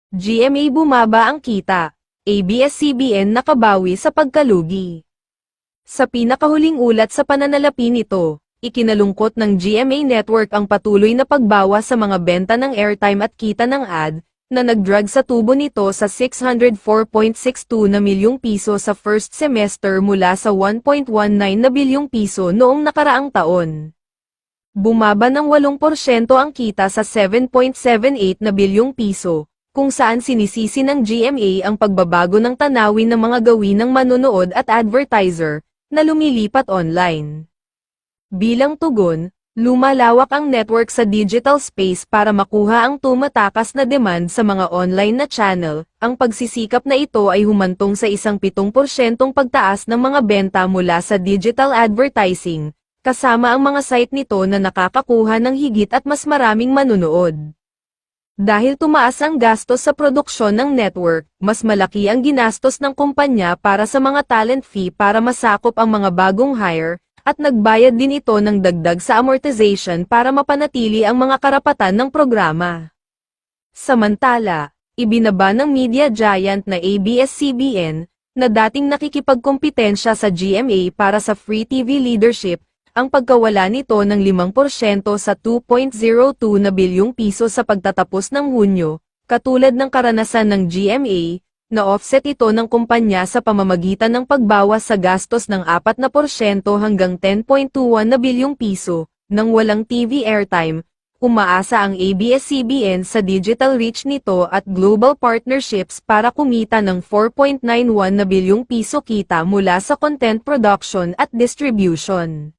GMA bumaba ang kita, ABS-CBN nakabawi sa pagkalugi. Sa pinakahuling ulat sa pananalapi nito, ikinalungkot ng GMA Network ang patuloy na pagbawas sa mga benta ng airtime at kita ng ad, na nagdrag sa tubo nito sa 604.62 na milyong piso sa first semester mula sa 1.19 na bilyong piso noong nakaraang taon. Bumaba ng 8% ang kita sa 7.78 na bilyong piso, kung saan sinisisi ng GMA ang pagbabago ng tanawin ng mga gawin ng manonood at advertiser, na lumilipat online. Bilang tugon, lumalawak ang network sa digital space para makuha ang tumatakas na demand sa mga online na channel. Ang pagsisikap na ito ay humantong sa 17% pagtaas ng mga benta mula sa digital advertising, kasama ang mga site nito na nakakakuha ng higit at mas maraming manunood. Dahil tumaas ang gastos sa produksyon ng network, mas malaki ang ginastos ng kumpanya para sa mga talent fee para masakop ang mga bagong hire, at nagbayad din ito ng dagdag sa amortization para mapanatili ang mga karapatan ng programa. Samantala, ibinaba ng media giant na ABS-CBN, na dating nakikipagkompetensya sa GMA para sa free TV leadership, ang pagkawala nito ng 5% sa 2.02 na bilyong piso sa pagtatapos ng Hunyo, katulad ng karanasan ng GMA, na offset ito ng kumpanya sa pamamagitan ng pagbawas sa gastos ng 4% hanggang 10.21 na bilyong piso, nang walang TV airtime. Umaasa ang ABS-CBN sa digital reach nito at global partnerships para kumita ng 4.91 na bilyong piso kita mula sa content production at distribution.